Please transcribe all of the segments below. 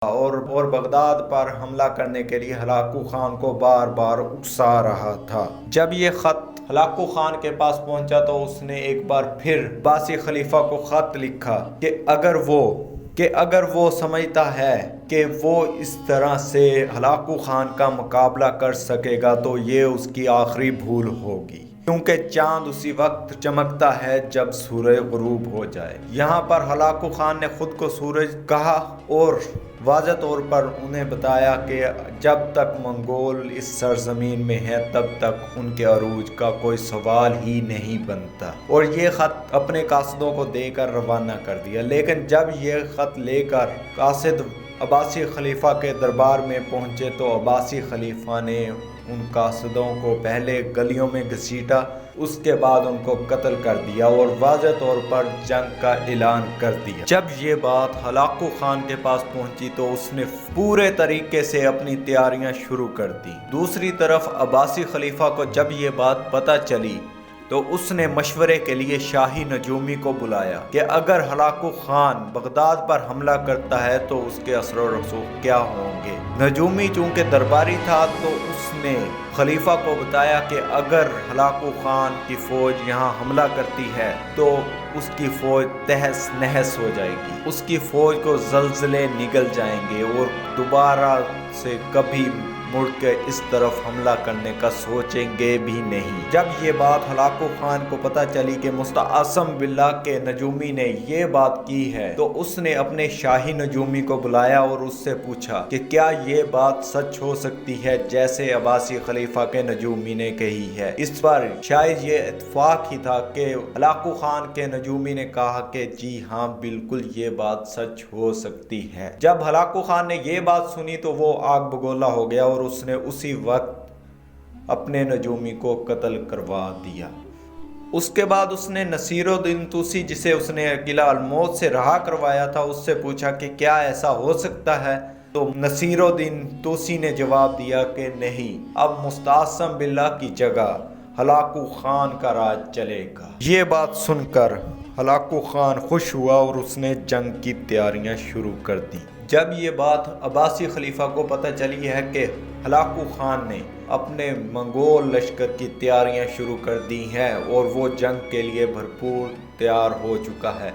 اور بغداد پر حملہ کرنے کے لیے ہلاکو خان کو بار بار اکسا رہا تھا۔ جب یہ خط ہلاکو خان کے پاس پہنچا تو اس نے ایک بار پھر عباسی خلیفہ کو خط لکھا کہ اگر وہ سمجھتا ہے کہ وہ اس طرح سے ہلاکو خان کا مقابلہ کر سکے گا تو یہ اس کی آخری بھول ہوگی، کیونکہ چاند اسی وقت چمکتا ہے جب سورج غروب ہو جائے۔ یہاں پر ہلاکو خان نے خود کو سورج کہا اور واضح طور پر انہیں بتایا کہ جب تک منگول اس سرزمین میں ہیں تب تک ان کے عروج کا کوئی سوال ہی نہیں بنتا، اور یہ خط اپنے قاصدوں کو دے کر روانہ کر دیا۔ لیکن جب یہ خط لے کر قاصد عباسی خلیفہ کے دربار میں پہنچے تو عباسی خلیفہ نے ان قاصدوں کو پہلے گلیوں میں گھسیٹا، اس کے بعد ان کو قتل کر دیا اور واضح طور پر جنگ کا اعلان کر دیا۔ جب یہ بات ہلاکو خان کے پاس پہنچی تو اس نے پورے طریقے سے اپنی تیاریاں شروع کر دی۔ دوسری طرف عباسی خلیفہ کو جب یہ بات پتہ چلی تو اس نے مشورے کے لیے شاہی نجومی کو بلایا کہ اگر ہلاکو خان بغداد پر حملہ کرتا ہے تو اس کے اثر و رسوخ کیا ہوں گے۔ نجومی چونکہ درباری تھا تو اس نے خلیفہ کو بتایا کہ اگر ہلاکو خان کی فوج یہاں حملہ کرتی ہے تو اس کی فوج تہس نہس ہو جائے گی، اس کی فوج کو زلزلے نگل جائیں گے اور دوبارہ سے کبھی مڑ کے اس طرف حملہ کرنے کا سوچیں گے بھی نہیں۔ جب یہ بات ہلاکو خان کو پتہ چلی کہ مستعصم باللہ کے نجومی نے یہ بات کی ہے تو اس نے اپنے شاہی نجومی کو بلایا اور اس سے پوچھا کہ کیا یہ بات سچ ہو سکتی ہے جیسے عباسی خلیفہ کے نجومی نے کہی ہے۔ اس پر شاید یہ اتفاق ہی تھا کہ ہلاکو خان کے نجومی نے کہا کہ جی ہاں بالکل یہ بات سچ ہو سکتی ہے۔ جب ہلاکو خان نے یہ بات سنی تو وہ آگ بگولا ہو گیا اور اس نے اسی وقت اپنے نجومی کو قتل کروا دیا۔ اس کے بعد اس نے نصیر الدین توسی، جسے اس نے قلعہ الموت سے رہا کروایا تھا، اس سے پوچھا کہ کیا ایسا ہو سکتا ہے؟ تو نصیر الدین توسی نے جواب دیا کہ نہیں، اب مستعصم باللہ کی جگہ ہلاکو خان کا راج چلے گا۔ یہ بات سن کر ہلاکو خان خوش ہوا اور اس نے جنگ کی تیاریاں شروع کر دی۔ جب یہ بات عباسی خلیفہ کو پتہ چلی ہے کہ ہلاکو خان نے اپنے منگول لشکر کی تیاریاں شروع کر دی ہیں اور وہ جنگ کے لیے بھرپور تیار ہو چکا ہے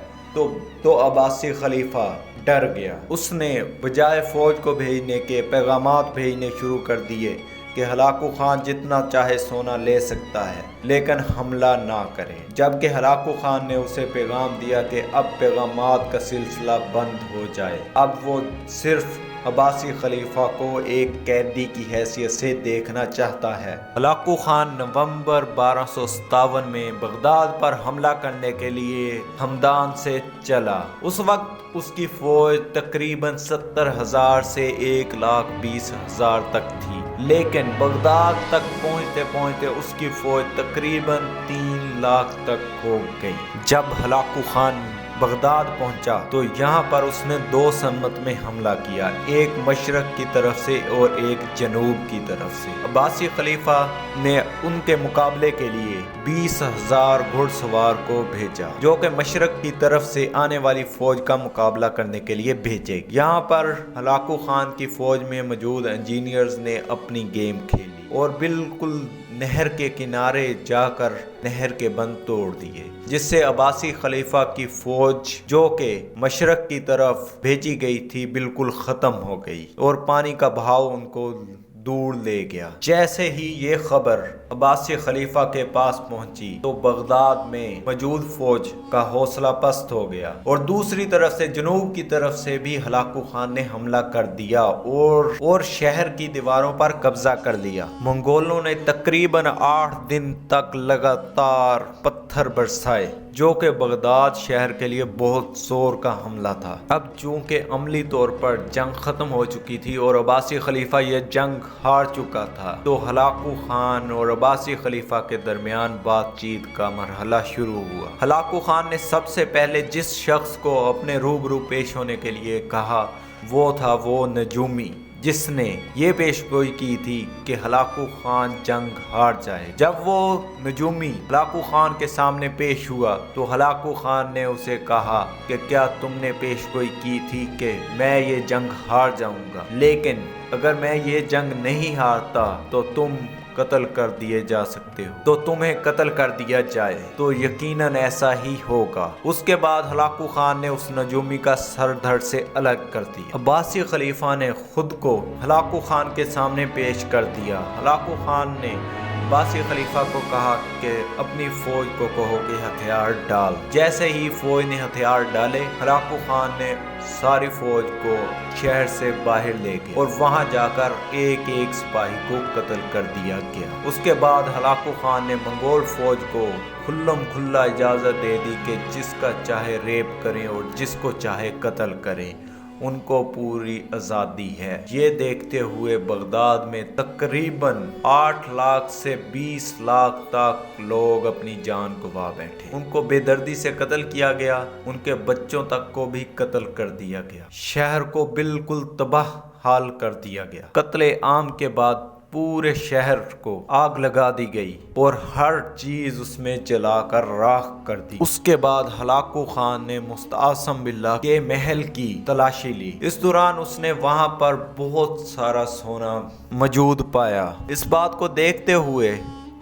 تو عباسی خلیفہ ڈر گیا۔ اس نے بجائے فوج کو بھیجنے کے پیغامات بھیجنے شروع کر دیے کہ ہلاکو خان جتنا چاہے سونا لے سکتا ہے لیکن حملہ نہ کرے، جبکہ ہلاکو خان نے اسے پیغام دیا کہ اب پیغامات کا سلسلہ بند ہو جائے، اب وہ صرف عباسی خلیفہ کو ایک قیدی کی حیثیت سے دیکھنا چاہتا ہے۔ ہلاکو خان نومبر 1257 میں بغداد پر حملہ کرنے کے لیے ہمدان سے چلا۔ اس وقت اس کی فوج تقریباً 70,000 سے 1,20,000 تک تھی، لیکن بغداد تک پہنچتے پہنچتے اس کی فوج تقریباً 3 لاکھ تک ہو گئی۔ جب ہلاکو خان بغداد پہنچا تو یہاں پر اس نے 2 سمت میں حملہ کیا، ایک مشرق کی طرف سے اور ایک جنوب کی طرف سے۔ عباسی خلیفہ نے ان کے مقابلے کے لیے 20,000 گھڑ سوار کو بھیجا جو کہ مشرق کی طرف سے آنے والی فوج کا مقابلہ کرنے کے لیے بھیجے۔ یہاں پر ہلاکو خان کی فوج میں موجود انجینئرز نے اپنی گیم کھیلی اور بالکل نہر کے کنارے جا کر نہر کے بند توڑ دیے، جس سے عباسی خلیفہ کی فوج جو کہ مشرق کی طرف بھیجی گئی تھی بالکل ختم ہو گئی اور پانی کا بہاؤ ان کو دور لے گیا۔ جیسے ہی یہ خبر عباسی خلیفہ کے پاس پہنچی تو بغداد میں موجود فوج کا حوصلہ پست ہو گیا اور دوسری طرف سے جنوب کی طرف سے بھی ہلاکو خان نے حملہ کر دیا اور شہر کی دیواروں پر قبضہ کر لیا۔ منگولوں نے تقریباً 8 دن تک لگاتار پتھر برسائے جو کہ بغداد شہر کے لیے بہت زور کا حملہ تھا۔ اب چونکہ عملی طور پر جنگ ختم ہو چکی تھی اور عباسی خلیفہ یہ جنگ ہار چکا تھا تو ہلاکو خان اور عباسی خلیفہ کے درمیان بات چیت کا مرحلہ شروع ہوا۔ ہلاکو خان نے سب سے پہلے جس شخص کو اپنے روبرو پیش ہونے کے لیے کہا وہ تھا وہ نجومی جس نے یہ پیش گوئی کی تھی کہ ہلاکو خان جنگ ہار جائے۔ جب وہ نجومی ہلاکو خان کے سامنے پیش ہوا تو ہلاکو خان نے اسے کہا کہ کیا تم نے پیش گوئی کی تھی کہ میں یہ جنگ ہار جاؤں گا، لیکن اگر میں یہ جنگ نہیں ہارتا تو تم قتل کر دیے جا سکتے ہو، تو تمہیں قتل کر دیا جائے تو یقیناً ایسا ہی ہوگا۔ اس کے بعد ہلاکو خان نے اس نجومی کا سر دھڑ سے الگ کر دیا۔ عباسی خلیفہ نے خود کو ہلاکو خان کے سامنے پیش کر دیا۔ ہلاکو خان نے عباسی خلیفہ کو کہا کہ اپنی فوج کو کہو کہ ہتھیار ڈال۔ جیسے ہی فوج نے ہتھیار ڈالے، ہلاکو خان نے ساری فوج کو شہر سے باہر لے گئے اور وہاں جا کر ایک ایک سپاہی کو قتل کر دیا گیا۔ اس کے بعد ہلاکو خان نے منگول فوج کو کھلم کھلا اجازت دے دی کہ جس کا چاہے ریپ کریں اور جس کو چاہے قتل کریں، ان کو پوری آزادی ہے۔ یہ دیکھتے ہوئے بغداد میں تقریباً 8 لاکھ سے 20 لاکھ تک لوگ اپنی جان گوا بیٹھے۔ ان کو بے دردی سے قتل کیا گیا، ان کے بچوں تک کو بھی قتل کر دیا گیا، شہر کو بالکل تباہ حال کر دیا گیا۔ قتل عام کے بعد پورے شہر کو آگ لگا دی گئی اور ہر چیز اس میں جلا کر راکھ کر دی۔ اس کے بعد ہلاکو خان نے مستعصم باللہ کے محل کی تلاشی لی۔ اس دوران اس نے وہاں پر بہت سارا سونا موجود پایا۔ اس بات کو دیکھتے ہوئے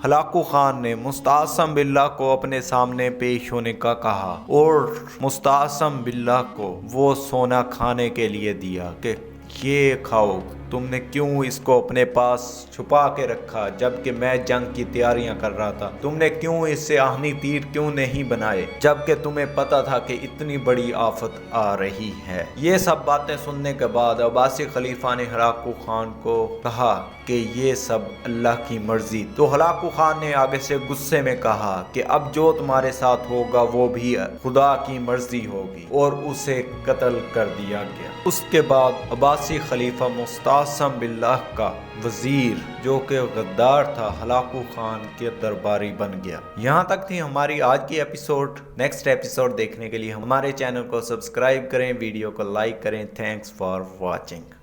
ہلاکو خان نے مستعصم باللہ کو اپنے سامنے پیش ہونے کا کہا اور مستعصم باللہ کو وہ سونا کھانے کے لیے دیا کہ یہ کھاؤ۔ تم نے کیوں اس کو اپنے پاس چھپا کے رکھا جبکہ میں جنگ کی تیاریاں کر رہا تھا؟ تم نے کیوں اس سے آہنی تیر کیوں نہیں بنائے جبکہ تمہیں پتا تھا کہ اتنی بڑی آفت آ رہی ہے؟ یہ سب باتیں سننے کے بعد عباسی خلیفہ نے ہلاکو خان کو کہا کہ یہ سب اللہ کی مرضی۔ تو ہلاکو خان نے آگے سے غصے میں کہا کہ اب جو تمہارے ساتھ ہوگا وہ بھی خدا کی مرضی ہوگی، اور اسے قتل کر دیا گیا۔ اس کے بعد عباسی خلیفہ مستعصم باللہ کا وزیر جو کہ غدار تھا ہلاکو خان کے درباری بن گیا۔ یہاں تک تھی ہماری آج کی ایپیسوڈ۔ نیکسٹ ایپیسوڈ دیکھنے کے لیے ہمارے چینل کو سبسکرائب کریں، ویڈیو کو لائک کریں۔ Thanks for watching.